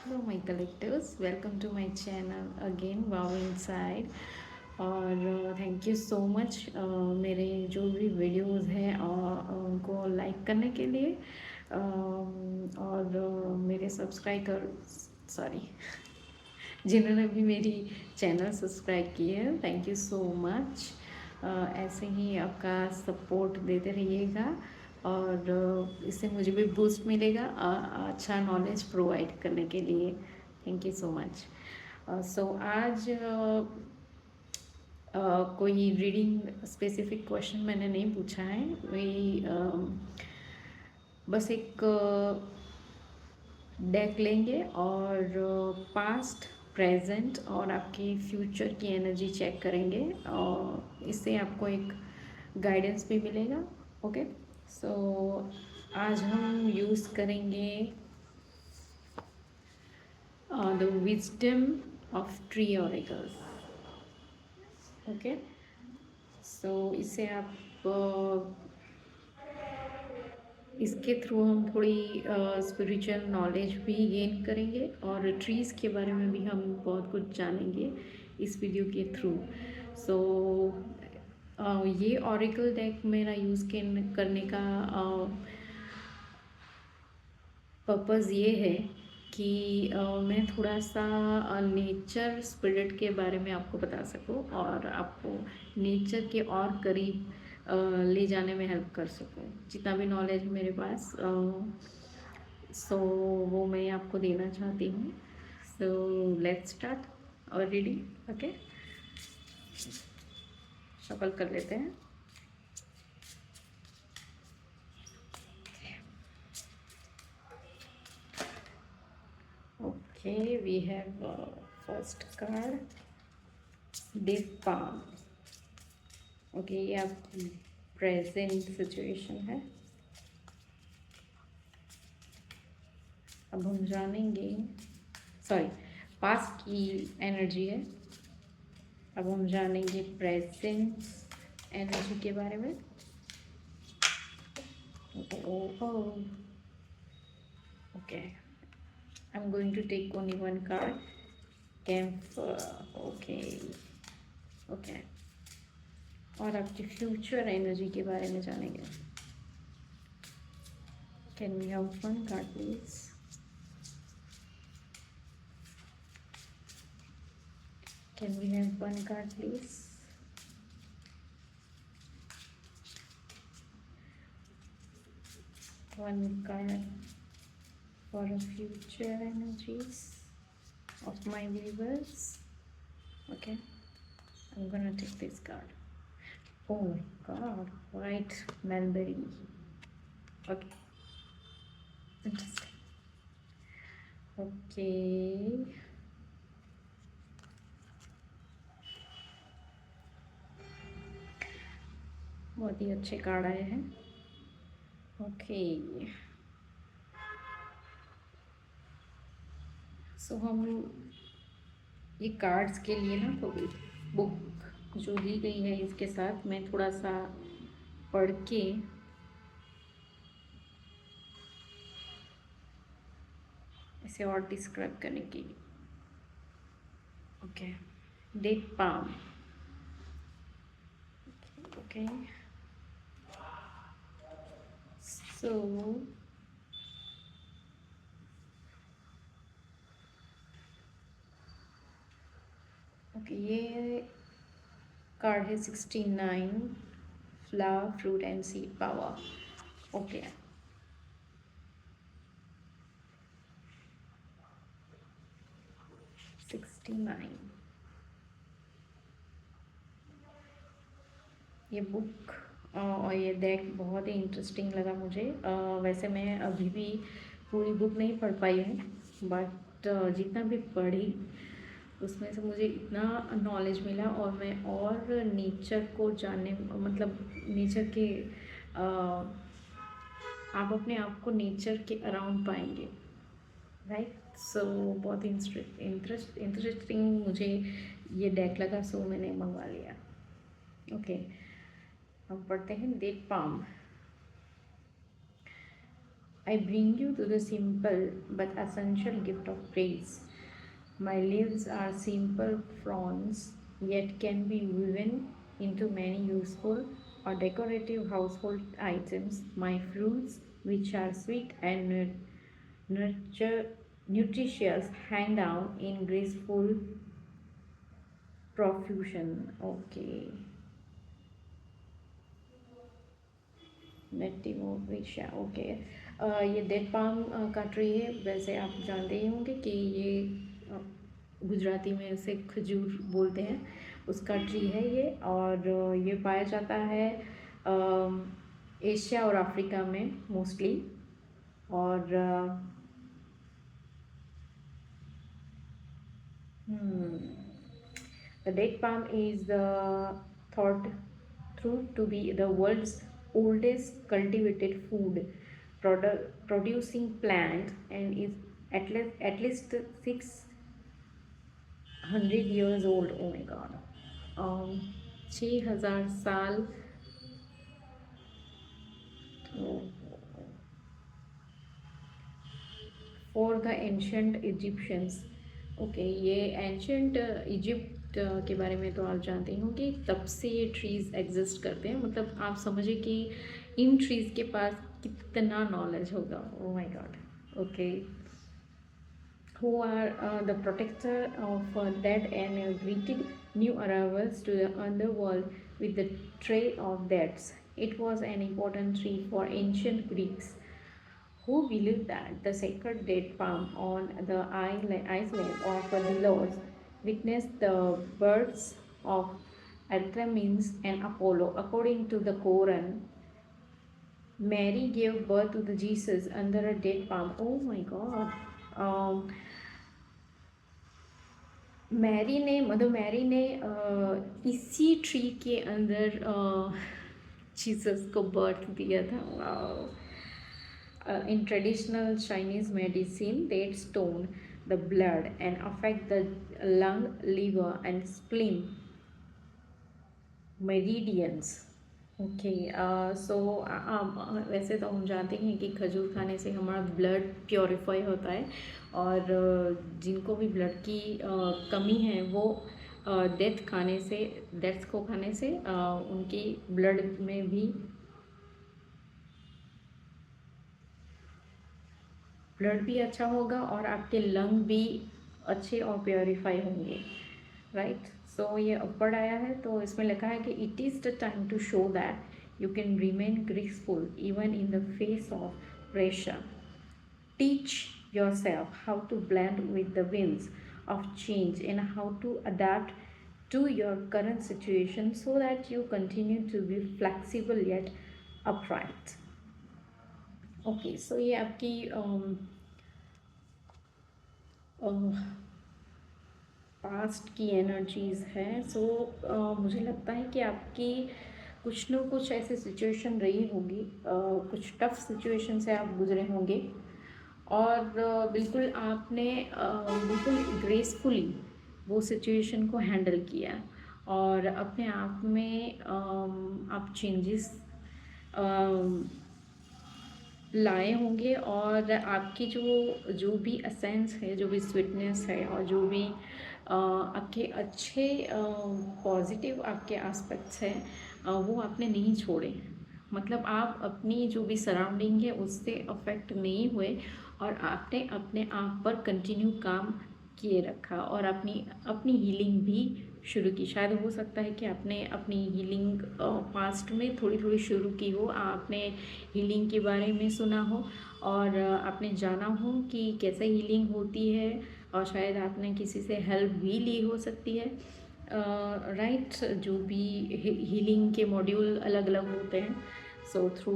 Hello my collectives, welcome to my channel again wow inside. और thank you so much मेरे जो भी videos हैं और उनको लाइक करने के लिए। और मेरे सब्सक्राइबर, सॉरी, जिन्होंने भी मेरी चैनल सब्सक्राइब की है, थैंक यू सो मच। ऐसे ही आपका सपोर्ट देते रहिएगा और इससे मुझे भी बूस्ट मिलेगा अच्छा नॉलेज प्रोवाइड करने के लिए। Thank you so much. So आज कोई रीडिंग स्पेसिफिक क्वेश्चन मैंने नहीं पूछा है। वही बस एक डेक लेंगे और पास्ट, प्रेजेंट और आपकी फ्यूचर की एनर्जी चेक करेंगे और इससे आपको एक गाइडेंस भी मिलेगा। ओके, सो आज हम यूज़ करेंगे the wisdom of tree oracles. Okay, so इससे आप इसके थ्रू हम थोड़ी स्पिरिचुअल नॉलेज भी गेन करेंगे और ट्रीज़ के बारे में भी हम बहुत कुछ जानेंगे इस वीडियो के थ्रू। सो ये ऑरिकल डेक मेरा यूज़ करने का पर्पज़ ये है कि मैं थोड़ा सा नेचर स्पिरिट के बारे में आपको बता सकूं और आपको नेचर के और करीब ले जाने में हेल्प कर सकूं। जितना भी नॉलेज मेरे पास सो वो मैं आपको देना चाहती हूँ। So let's start our reading. Okay, shuffle कर लेते हैं। Okay, we have first card, date palm. Okay, ये आपकी प्रेजेंट सिचुएशन है। अब हम जानेंगे, सॉरी, पास्ट की एनर्जी है। अब हम जानेंगे प्रेजेंट एनर्जी के बारे में। Okay, I am going to take only one card, camp. Okay, okay, और आपकी फ्यूचर एनर्जी के बारे में जानेंगे। Can we have one card please? Can we have one card please? One card for the future energies of my viewers. Okay, I'm gonna take this card. Oh my god, white mulberry. Okay, interesting. Okay, बहुत ही अच्छे card आए हैं। Okay, सो हम ये cards के लिए ना थोड़ी बुक जो दी गई है इसके साथ मैं थोड़ा सा पढ़ के इसे और डिस्क्राइब करने की। Okay, date palm. Okay, so okay, ये कार्ड है 69, flower, fruit and seed power. Okay, 69। ये बुक और ये डेक बहुत ही इंटरेस्टिंग लगा मुझे। वैसे मैं अभी भी पूरी बुक नहीं पढ़ पाई हूँ, बट जितना भी पढ़ी उसमें से मुझे इतना नॉलेज मिला और मैं और नेचर को जानने, मतलब नेचर के आप अपने आप को नेचर के अराउंड पाएंगे, राइट। सो बहुत इंटरेस्टिंग मुझे ये डेक लगा, सो मैंने मंगवा लिया। ओके, हम पढ़ते हैं दीप palm. I bring you to the simple but essential gift of praise. My leaves are simple fronds, yet can be woven into many useful or decorative household items. My fruits, which are sweet and nurture, nutritious, hang down in graceful profusion. Okay. नेटिवोविशा okay. ये date palm का tree है। वैसे आप जानते ही होंगे कि ये गुजराती में इसे खजूर बोलते हैं, उसका ट्री है ये। और ये पाया जाता है एशिया और अफ्रीका में मोस्टली। और the date palm is thought through to be the world's oldest cultivated food producing plant, and is at least 600 years old. Oh my god. 6000 साल। For the ancient Egyptians. Okay, ये ancient Egypt के बारे में तो आप जानते ही होंगे, तब से ये ट्रीज़ एग्जिस्ट करते हैं। मतलब आप समझिए कि इन ट्रीज़ के पास कितना नॉलेज होगा। Oh my God. Okay, who are the protector of dead and greeted new arrivals to the underworld with the tray of dates. It was an important tree for ancient Greeks, who believed that the sacred date palm on the island of Delos witnessed the births of Artemis and Apollo. According to the Quran, Mary gave birth to the Jesus under a date palm. Oh my God. Mother Mary ने इसी tree के अंदर Jesus को birth दिया था। In traditional Chinese medicine, dates stone the blood and affect the lung, liver, and spleen meridians. Okay, so वैसे तो हम जानते हैं कि खजूर खाने से हमारा ब्लड प्योरीफाई होता है। और जिनको भी ब्लड की कमी है वो डेट्स को खाने से उनकी ब्लड में भी अच्छा होगा और आपके लंग भी अच्छे और प्योरीफाई होंगे, राइट। सो ये ऊपर आया है तो इसमें लिखा है कि it is the time to show that you can remain graceful even in the face of pressure. Teach yourself how to blend with the winds of change and how to adapt to your current situation so that you continue to be flexible yet upright. Okay, so ये आपकी past की energies हैं। सो मुझे लगता है कि आपकी कुछ न कुछ ऐसी सिचुएशन रही होगी, कुछ टफ सिचुएशन से आप गुजरे होंगे और बिल्कुल आपने बिल्कुल ग्रेसफुली वो सिचुएशन को हैंडल किया और अपने आप में आप चेंजेस लाए होंगे। और आपकी जो भी एसेंस है, जो भी स्वीटनेस है और जो भी आपके अच्छे पॉजिटिव आपके एस्पेक्ट्स हैं वो आपने नहीं छोड़े। मतलब आप अपनी जो भी सराउंडिंग है उससे अफेक्ट नहीं हुए और आपने अपने आप पर कंटिन्यू काम किए रखा और अपनी हीलिंग भी शुरू की। शायद हो सकता है कि आपने अपनी हीलिंग पास्ट में थोड़ी थोड़ी शुरू की हो, आपने हीलिंग के बारे में सुना हो और आपने जाना हो कि कैसे हीलिंग होती है और शायद आपने किसी से हेल्प भी ली हो सकती है, राइट। जो भी हीलिंग के मॉड्यूल अलग अलग होते हैं, सो थ्रू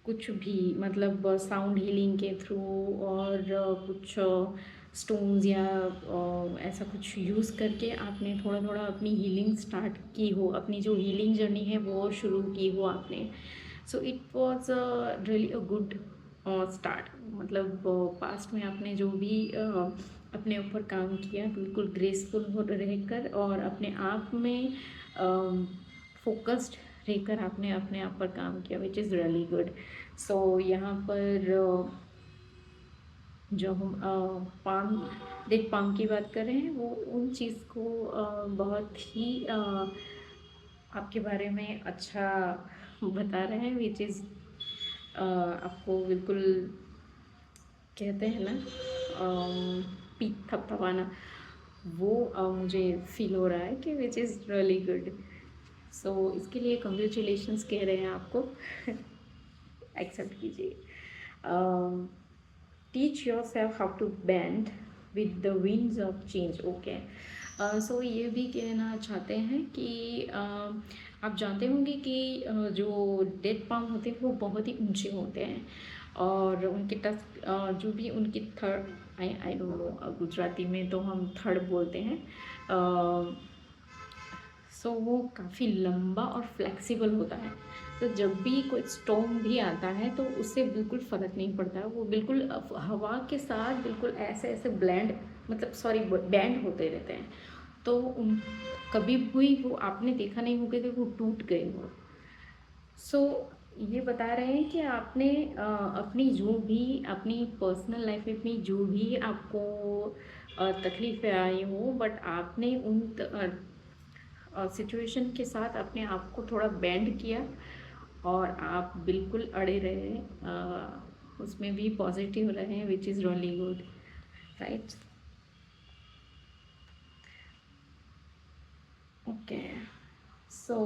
कुछ भी मतलब साउंड हीलिंग के थ्रू और कुछ स्टोन्स या ऐसा कुछ यूज़ करके आपने थोड़ा थोड़ा अपनी हीलिंग स्टार्ट की हो, अपनी जो हीलिंग जर्नी है वो शुरू की हो आपने। So it was really a good start. मतलब पास्ट में आपने जो भी अपने ऊपर काम किया बिल्कुल ग्रेसफुल हो रहकर और अपने आप में फोकस्ड लेकर आपने अपने आप पर काम किया, विच इज़ रियली गुड। सो यहाँ पर जो हम पाम डेट पाम की बात कर रहे हैं, वो उन चीज़ को बहुत ही आपके बारे में अच्छा बता रहे हैं, विच इज़ आपको बिल्कुल कहते हैं ना पीठ थपथपाना, वो मुझे फील हो रहा है कि which is really good. So इसके लिए कंग्रेचुलेशंस कह रहे हैं आपको। एक्सेप्ट कीजिए। Teach your self how to bend with the winds of change. Okay, so ये भी कहना चाहते हैं कि आप जानते होंगे कि जो डेट पाम होते हैं वो बहुत ही ऊंचे होते हैं, और उनके टस जो भी उनकी third, I don't no Gujarati में तो हम थर्ड बोलते हैं। सो वो काफ़ी लंबा और फ्लेक्सिबल होता है, तो जब भी कोई स्टॉर्म भी आता है तो उससे बिल्कुल फ़र्क नहीं पड़ता, वो बिल्कुल हवा के साथ बिल्कुल ऐसे ऐसे ब्लेंड, मतलब सॉरी बैंड होते रहते हैं। तो उन कभी भी वो आपने देखा नहीं होगा कि वो टूट गए हो। सो ये बता रहे हैं कि आपने अपनी जो भी अपनी पर्सनल लाइफ में अपनी जो भी आपको तकलीफ़ें आई हो, बट आपने उन सिचुएशन के साथ अपने आप को थोड़ा बेंड किया, और आप बिल्कुल अड़े रहे, उसमें भी पॉजिटिव रहे, which is really good, right. Okay, so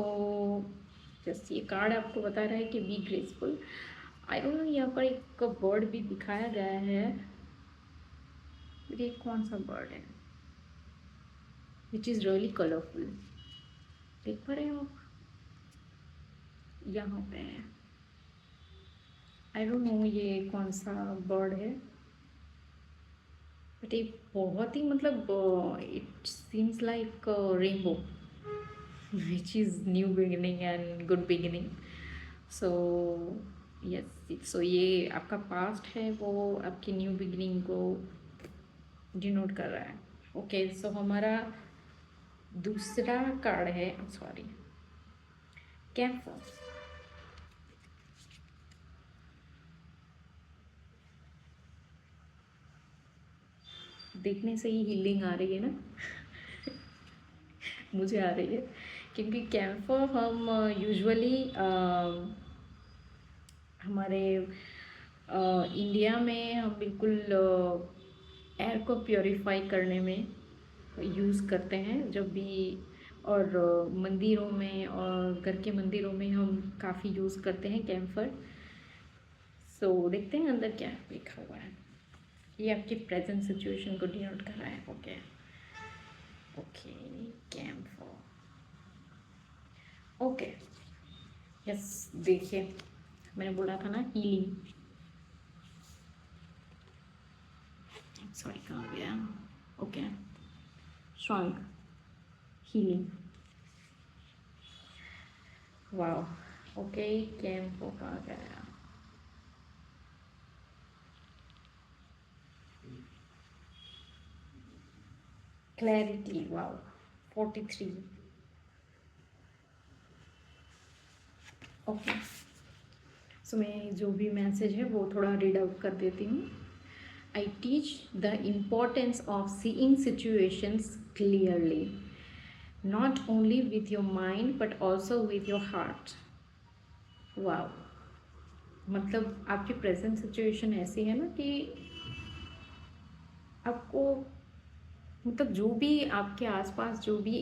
just ये कार्ड आपको बता रहा है कि be graceful. I don't know, यहाँ पर एक बर्ड भी दिखाया गया है, ये कौन सा बर्ड है, विच इज़ रियली कलरफुल, देख पा रहे हो आप, यहाँ पे है। आई डोंट नो ये कौन सा बर्ड है, बट ये बहुत ही मतलब it seems like rainbow, which is new beginning and good beginning. So yes, so ये आपका पास्ट है, वो आपकी न्यू बिगिनिंग को डिनोट कर रहा है। ओके, सो हमारा दूसरा कार्ड है, सॉरी, कैंपर। देखने से ही हीलिंग आ रही है ना। मुझे आ रही है, क्योंकि कैंफर हम यूजुअली हमारे इंडिया में हम बिल्कुल एयर को प्योरीफाई करने में यूज़ करते हैं जब भी, और मंदिरों में और घर के मंदिरों में हम काफ़ी यूज़ करते हैं कैंफर। सो देखते हैं अंदर क्या लिखा हुआ है, ये आपकी प्रेजेंट सिचुएशन को डिनोट कर रहा है। Okay okay, camphor. Okay, yes, देखिए मैंने बोला था ना हीलिंग, सॉरी कहाँ गया, okay, strong healing, wow. Okay, camphor कहाँ गया, क्लैरिटी, वाओ, 43। ओके, सो मैं जो भी मैसेज है वो थोड़ा रीड आउट कर देती हूँ। I teach the importance of seeing situations clearly, not only with your mind but also with your heart. Wow, मतलब आपकी प्रेजेंट सिचुएशन ऐसी है ना कि आपको, मतलब जो भी आपके आसपास जो भी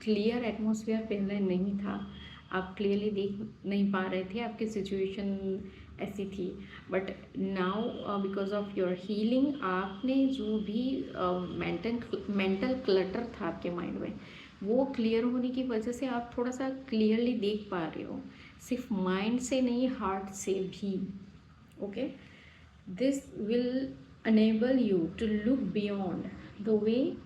क्लियर एटमॉस्फेयर पहले नहीं था, आप क्लियरली देख नहीं पा रहे थे, आपकी सिचुएशन ऐसी थी, but now because of your healing आपने जो भी मेंटल क्लटर था आपके माइंड में, वो क्लियर होने की वजह से आप थोड़ा सा क्लियरली देख पा रहे हो, सिर्फ माइंड से नहीं, हार्ट से भी। Okay, this will enable you to look beyond the way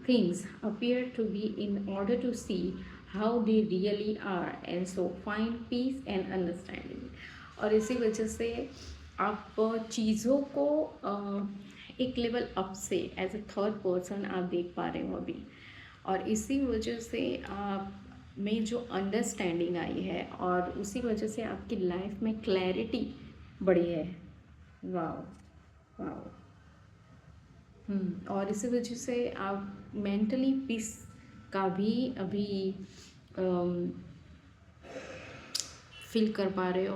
things appear to be in order to see how they really are, and so find peace and understanding। और इसी वजह से आप चीज़ों को एक लेवल अप से एज ए थर्ड पर्सन आप देख पा रहे हो अभी, और इसी वजह से आप में जो अंडरस्टैंडिंग आई है और उसी वजह से आपकी लाइफ में क्लैरिटी बढ़ी है। Wow, wow. और इसी वजह से आप मेंटली पीस का भी अभी फील कर पा रहे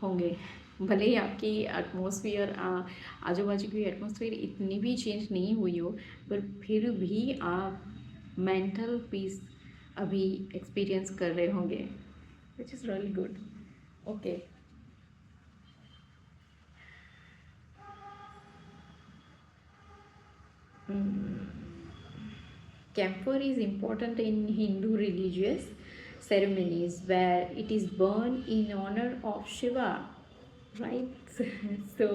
होंगे। भले ही आपकी एटमॉस्फेयर आजू बाजू की एटमॉस्फेयर इतनी भी चेंज नहीं हुई हो, पर फिर भी आप मेंटल पीस अभी एक्सपीरियंस कर रहे होंगे, विच is really good. Okay. Camphor is important in Hindu religious ceremonies where it is burned in honor of Shiva, right? So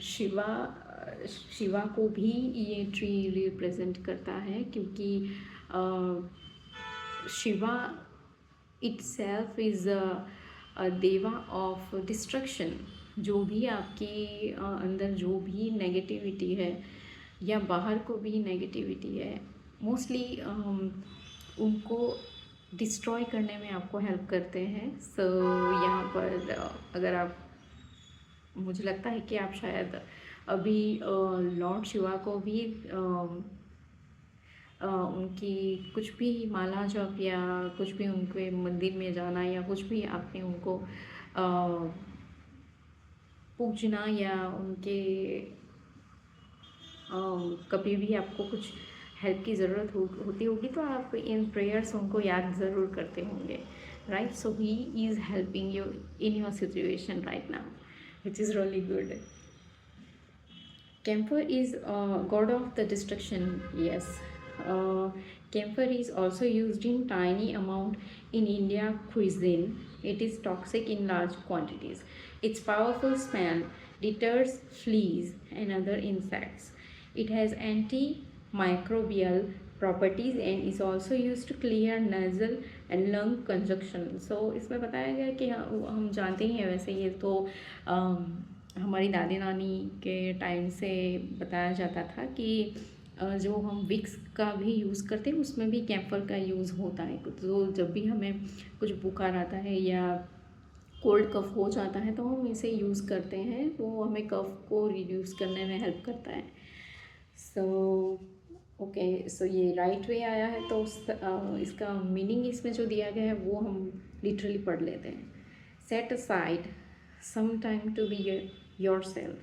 Shiva को भी ये ट्री रिप्रेजेंट करता है, क्योंकि शिवा itself is a देवा ऑफ डिस्ट्रक्शन। जो भी आपके अंदर जो भी नेगेटिविटी है या बाहर को भी नेगेटिविटी है, मोस्टली उनको डिस्ट्रॉय करने में आपको हेल्प करते हैं। सो यहाँ पर अगर आप, मुझे लगता है कि आप शायद अभी लॉर्ड शिवा को भी उनकी कुछ भी माला जप या कुछ भी उनके मंदिर में जाना या कुछ भी आपने उनको पूजना या उनके कभी भी आपको कुछ हेल्प की ज़रूरत होती होगी तो आप इन प्रेयर्स उनको याद ज़रूर करते होंगे, right? So he is helping you in your situation right now, which is really good. Camphor is god of the destruction. Yes, camphor is also used in tiny amount in India cuisine. It is toxic in large quantities. Its powerful smell deters fleas and other insects. It has antimicrobial properties and is also used to clear nasal and lung congestion. So इसमें बताया गया कि हम जानते ही हैं वैसे ये तो हमारी दादी नानी के टाइम से बताया जाता था कि जो हम विक्स का भी यूज़ करते हैं उसमें भी कैम्फर का यूज़ होता है। तो जब भी हमें कुछ बुखार आता है या कोल्ड कफ हो जाता है तो हम इसे यूज़ करते हैं, तो हमें कफ को रिड्यूस करने में हेल्प करता है। सो ओके, सो ये राइट वे आया है तो इसका मीनिंग इसमें जो दिया गया है वो हम लिटरली पढ़ लेते हैं। Set aside some time to be yourself,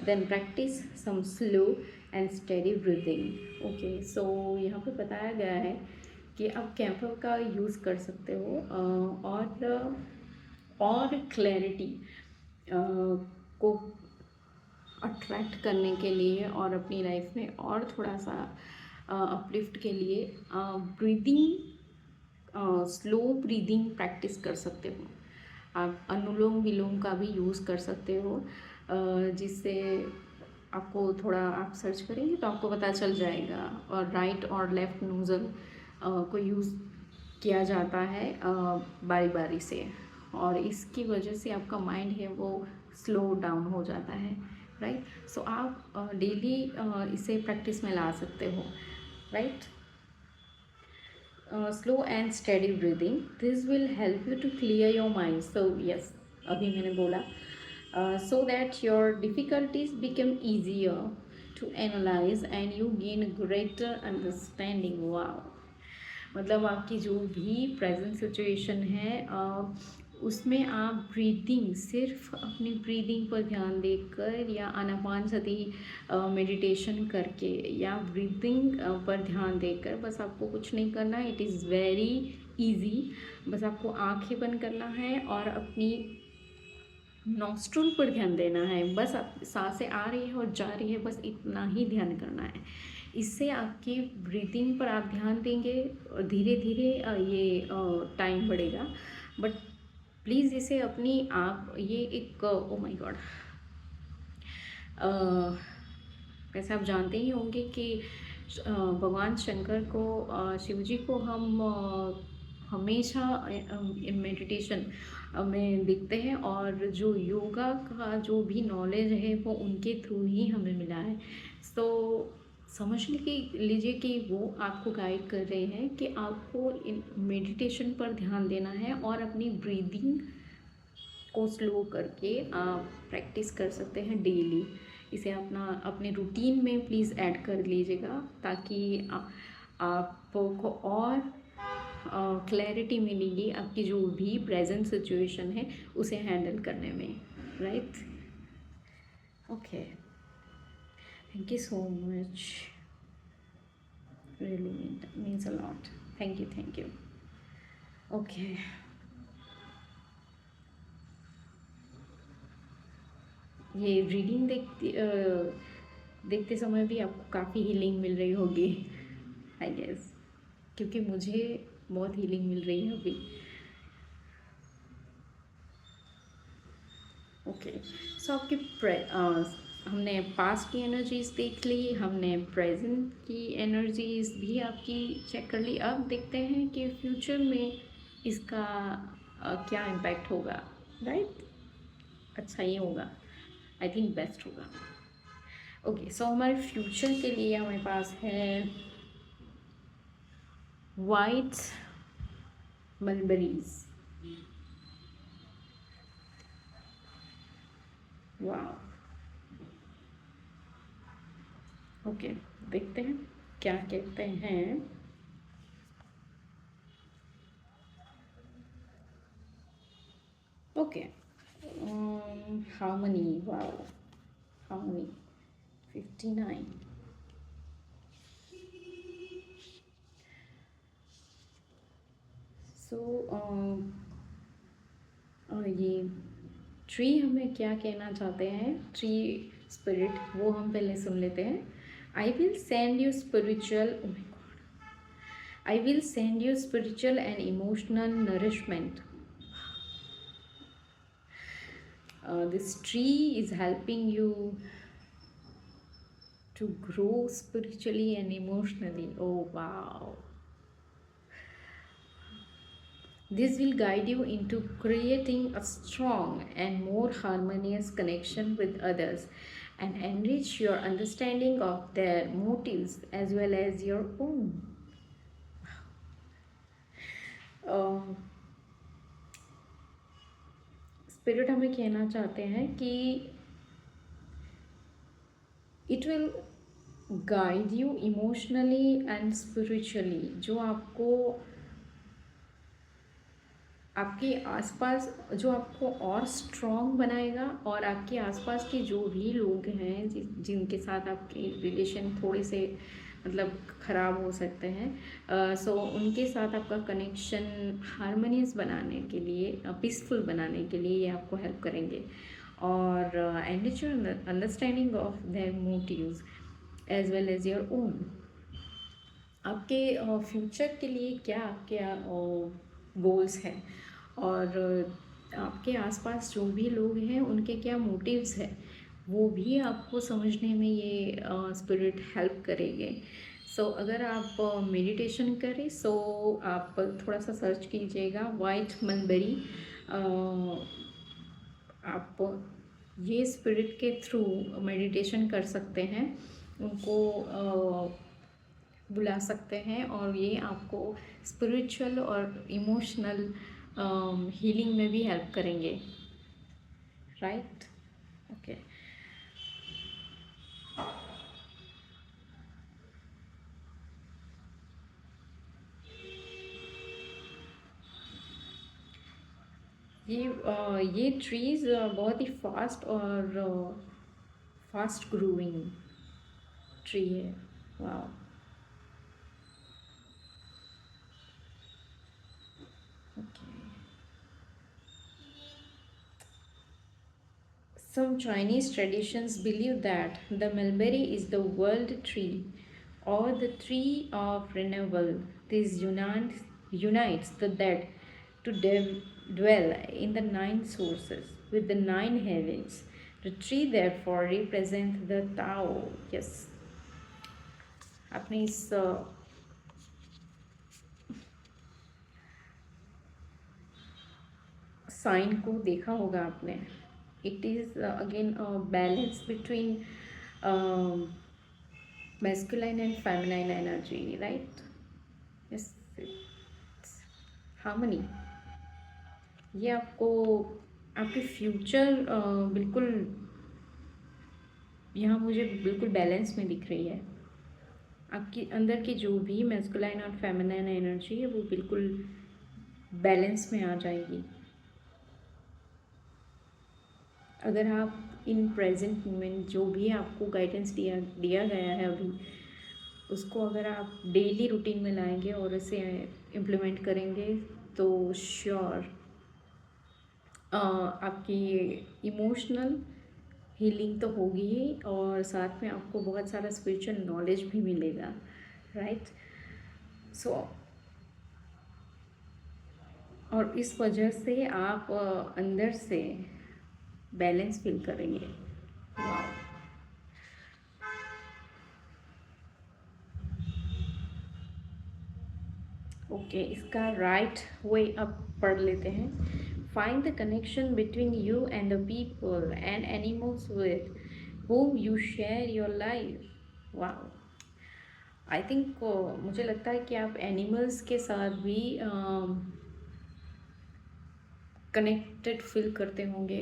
then practice some slow and steady breathing. Okay, so यहाँ पे बताया गया है कि आप कैम्फर का यूज़ कर सकते हो और क्लैरिटी को अट्रैक्ट करने के लिए और अपनी लाइफ में और थोड़ा सा अपलिफ्ट के लिए ब्रीदिंग स्लो ब्रीदिंग प्रैक्टिस कर सकते हो। आप अनुलोम विलोम का भी यूज़ कर सकते हो, जिससे आपको थोड़ा आप सर्च करेंगे तो आपको पता चल जाएगा। और राइट और लेफ़्ट नोज़ल को यूज़ किया जाता है बारी बारी से, और इसकी वजह से आपका माइंड है वो स्लो डाउन हो जाता है, राइट? सो आप डेली इसे प्रैक्टिस में ला सकते हो, right? Slow and steady breathing, this will help you to clear your mind. So yes, अभी मैंने बोला, so that your difficulties become easier to analyse and you gain greater understanding. Wow, मतलब आपकी जो भी प्रेजेंट सिचुएशन है उसमें आप ब्रीदिंग, सिर्फ अपनी ब्रीदिंग पर ध्यान देकर या आनापानसति मेडिटेशन करके या ब्रीदिंग पर ध्यान देकर, बस आपको कुछ नहीं करना है। It is very easy. बस आपको आंखें बंद करना है और अपनी नॉस्ट्रल पर ध्यान देना है। बस सांसें आ रही है और जा रही है, बस इतना ही ध्यान करना है। इससे आपकी ब्रीदिंग पर आप ध्यान देंगे और धीरे धीरे ये टाइम बढ़ेगा। बट प्लीज़ इसे अपनी आप ये एक ओ माय गॉड, वैसे आप जानते ही होंगे कि भगवान शंकर को, शिव जी को हम हमेशा मेडिटेशन में दिखते हैं, और जो योगा का जो भी नॉलेज है वो उनके थ्रू ही हमें मिला है। सो समझने की लीजिए कि वो आपको गाइड कर रहे हैं कि आपको इन मेडिटेशन पर ध्यान देना है और अपनी ब्रीदिंग को स्लो करके आप प्रैक्टिस कर सकते हैं डेली। इसे अपना अपने रूटीन में प्लीज़ ऐड कर लीजिएगा, ताकि आपको और क्लैरिटी मिलेगी आपकी जो भी प्रेजेंट सिचुएशन है उसे हैंडल करने में, right? Okay, thank you so much, really means a lot. Thank you. Okay, ये रीडिंग देखते समय भी आपको काफ़ी हीलिंग मिल रही होगी, आई गेस, क्योंकि मुझे बहुत हीलिंग मिल रही है अभी। ओके, सो आपकी हमने पास्ट की एनर्जीज देख ली, हमने प्रेजेंट की एनर्जीज भी आपकी चेक कर ली। अब देखते हैं कि फ्यूचर में इसका क्या इम्पैक्ट होगा, राइट? अच्छा ही होगा, आई थिंक बेस्ट होगा। ओके, सो हमारे फ्यूचर के लिए हमारे पास है वाइट मलबरीज। वाह, ओके, देखते हैं क्या कहते हैं। Okay, harmony, wow, harmony 59। सो ये ट्री हमें क्या कहना चाहते हैं, ट्री स्पिरिट, वो हम पहले सुन लेते हैं। I will send you spiritual, oh my God, I will send you spiritual and emotional nourishment. This tree is helping you to grow spiritually and emotionally. Oh wow. This will guide you into creating a strong and more harmonious connection with others and enrich your understanding of their motives as well as your own. Spirit हमें कहना चाहते हैं कि it will guide you emotionally and spiritually, जो आपको आपके आसपास, जो आपको और स्ट्रॉन्ग बनाएगा, और आपके आसपास के जो भी लोग हैं जिनके साथ आपके रिलेशन थोड़े से मतलब ख़राब हो सकते हैं, सो उनके साथ आपका कनेक्शन हारमोनियस बनाने के लिए, पीसफुल बनाने के लिए ये आपको हेल्प करेंगे। और and your understanding of their motives as well as your own. आपके फ्यूचर के लिए क्या आपके गोल्स हैं, और आपके आसपास जो भी लोग हैं उनके क्या मोटिव्स हैं, वो भी आपको समझने में ये स्पिरिट हेल्प करेंगे। सो अगर आप मेडिटेशन करें, सो आप थोड़ा सा सर्च कीजिएगा वाइट मलबेरी। आप ये स्पिरिट के थ्रू मेडिटेशन कर सकते हैं, उनको बुला सकते हैं, और ये आपको स्पिरिचुअल और इमोशनल हीलिंग में भी हेल्प करेंगे, राइट? ओके, ये ट्रीज़ बहुत ही फास्ट और फास्ट ग्रोइंग ट्री है। वाह, okay. Some Chinese traditions believe that the mulberry is the world tree or the tree of renewal. This unites the dead to dwell in the nine sources with the nine heavens. The tree therefore represents the Tao. Yes, आपने इस sign को देखा होगा आपने। It is again a balance between masculine and feminine energy, right? Yes, harmony. ये आपको आपके future बिल्कुल यहाँ मुझे बिल्कुल बैलेंस में दिख रही है। आपके अंदर की जो भी मैस्कुलाइन और फेमिनाइन एनर्जी है वो बिल्कुल बैलेंस में आ जाएगी। अगर आप इन प्रेजेंट मोमेंट जो भी आपको गाइडेंस दिया गया है अभी, उसको अगर आप डेली रूटीन में लाएंगे और इसे इम्प्लीमेंट करेंगे तो श्योर आपकी इमोशनल हीलिंग तो होगी ही, और साथ में आपको बहुत सारा स्पिरिचुअल नॉलेज भी मिलेगा, राइट? सो और इस वजह से आप अंदर से बैलेंस फील करेंगे। वाह। ओके, इसका राइट वे अब पढ़ लेते हैं। Find the connection between you and the people and animals with whom you share your life. वाह। आई थिंक मुझे लगता है कि आप एनिमल्स के साथ भी कनेक्टेड फील करते होंगे,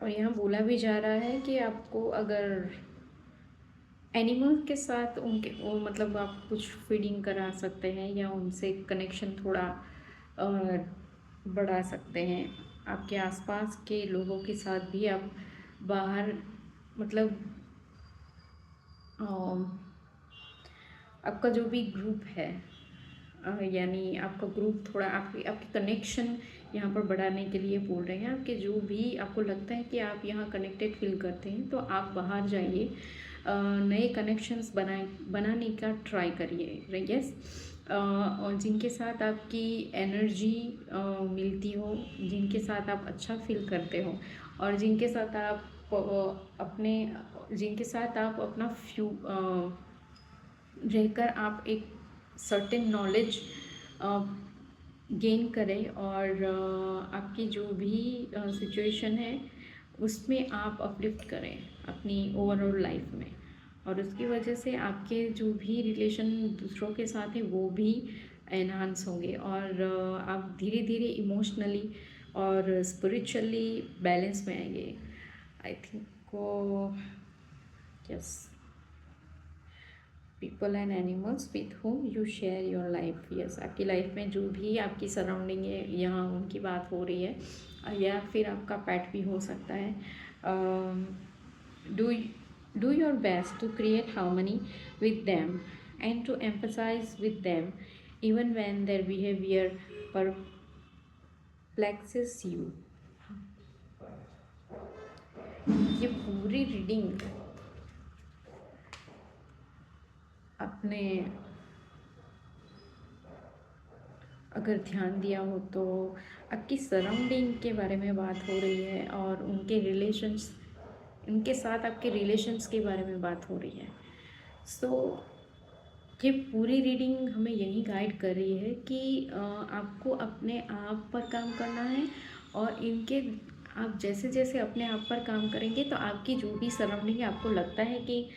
और यहाँ बोला भी जा रहा है कि आपको अगर एनिमल के साथ उनके वो मतलब आप कुछ फीडिंग करा सकते हैं या उनसे कनेक्शन थोड़ा बढ़ा सकते हैं। आपके आसपास के लोगों के साथ भी आप बाहर मतलब आपका जो भी ग्रुप है, यानी आपका ग्रुप थोड़ा आपकी आपकी कनेक्शन यहाँ पर बढ़ाने के लिए बोल रहे हैं। आपके जो भी आपको लगता है कि आप यहाँ कनेक्टेड फील करते हैं तो आप बाहर जाइए, नए कनेक्शंस बनाने का ट्राई करिए। यस, और जिनके साथ आपकी एनर्जी मिलती हो, जिनके साथ आप अच्छा फील करते हो, और जिनके साथ आप अपना रहकर आप एक सर्टेन नॉलेज गेन करें, और आपकी जो भी सिचुएशन है उसमें आप अपलिफ्ट करें अपनी ओवरऑल लाइफ में, और उसकी वजह से आपके जो भी रिलेशन दूसरों के साथ हैं वो भी एनहांस होंगे, और आप धीरे धीरे इमोशनली और स्पिरिचुअली बैलेंस में आएंगे। I think yes, people and animals with home you share your life. Yes, आपकी लाइफ में जो भी आपकी सराउंडिंग है यहाँ उनकी बात हो रही है, या फिर आपका पेट भी हो सकता है। Do your best to create harmony with them and to empathize with them even when their behavior perplexes you. ये पूरी रीडिंग आपने अगर ध्यान दिया हो तो आपकी सराउंडिंग के बारे में बात हो रही है, और उनके साथ आपके रिलेशंस के बारे में बात हो रही है। सो ये पूरी रीडिंग हमें यही गाइड कर रही है कि आपको अपने आप पर काम करना है, और आप जैसे जैसे अपने आप पर काम करेंगे तो आपकी जो भी सराउंडिंग है, आपको लगता है कि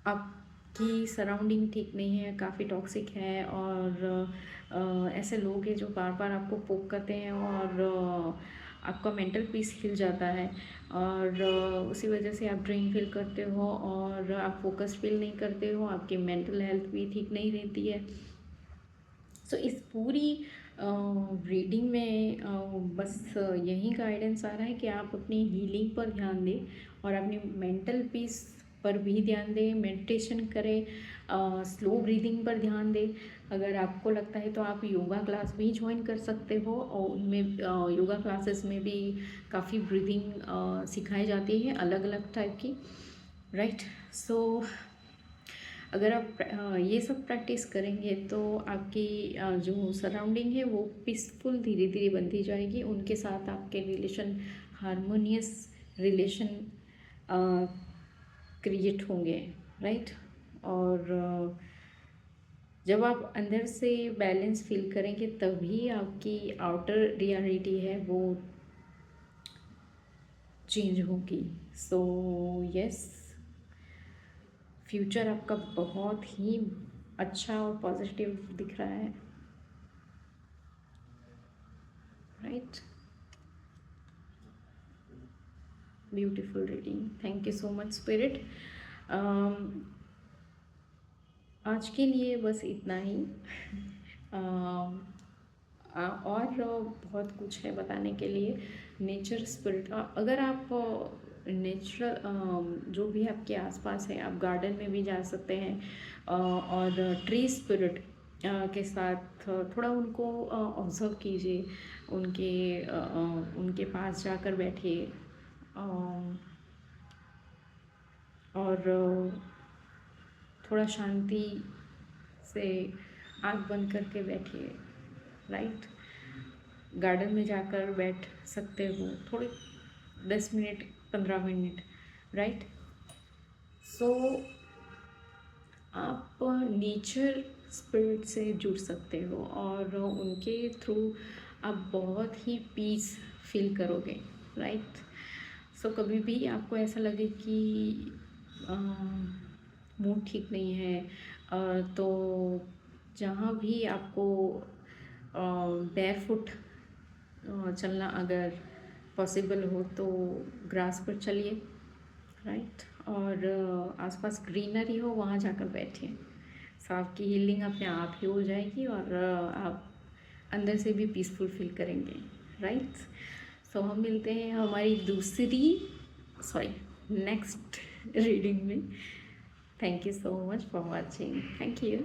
आपकी सराउंडिंग ठीक नहीं है, काफ़ी टॉक्सिक है, और ऐसे लोग हैं जो बार बार आपको पोक करते हैं, और आपका मेंटल पीस हिल जाता है, और उसी वजह से आप ड्रेन फील करते हो, और आप फोकस फील नहीं करते हो, आपकी मेंटल हेल्थ भी ठीक नहीं रहती है। सो इस पूरी रीडिंग में बस यही गाइडेंस आ रहा है कि आप अपनी हीलिंग पर ध्यान दें, और अपनी मेंटल पीस पर भी ध्यान दें, मेडिटेशन करें, स्लो ब्रीदिंग पर ध्यान दें। अगर आपको लगता है तो आप योगा क्लास भी ज्वाइन कर सकते हो, और उनमें योगा क्लासेस में भी काफ़ी ब्रीदिंग सिखाई जाती है अलग अलग टाइप की, राइट? सो अगर आप ये सब प्रैक्टिस करेंगे तो आपकी जो सराउंडिंग है वो पीसफुल धीरे धीरे बनती जाएगी, उनके साथ आपके रिलेशन हारमोनियस रिलेशन क्रिएट होंगे, राइट? और जब आप अंदर से बैलेंस फील करेंगे तभी आपकी आउटर रियलिटी है वो चेंज होगी। सो यस, फ्यूचर आपका बहुत ही अच्छा और पॉजिटिव दिख रहा है, right. Beautiful reading, thank you so much spirit. आज के लिए बस इतना ही। और बहुत कुछ है बताने के लिए। नेचर स्पिरिट, अगर आप नेचुरल जो भी आपके आसपास है, आप गार्डन में भी जा सकते हैं और ट्री स्पिरिट के साथ थोड़ा उनको ऑब्जर्व कीजिए, उनके पास जाकर बैठिए और थोड़ा शांति से आँख बंद करके बैठिए, राइट। गार्डन में जाकर बैठ सकते हो थोड़े 10 मिनट 15 मिनट, राइट। सो आप नेचर स्पिरिट से जुड़ सकते हो और उनके थ्रू आप बहुत ही पीस फील करोगे, राइट। सो कभी भी आपको ऐसा लगे कि मूड ठीक नहीं है तो जहाँ भी आपको बेयरफुट चलना अगर पॉसिबल हो तो ग्रास पर चलिए, राइट। और आसपास ग्रीनरी हो वहाँ जाकर बैठिए, सो आपकी हीलिंग अपने आप ही हो जाएगी और आप अंदर से भी पीसफुल फील करेंगे, राइट। सो हम मिलते हैं हमारी नेक्स्ट रीडिंग में। Thank you so much for watching, thank you.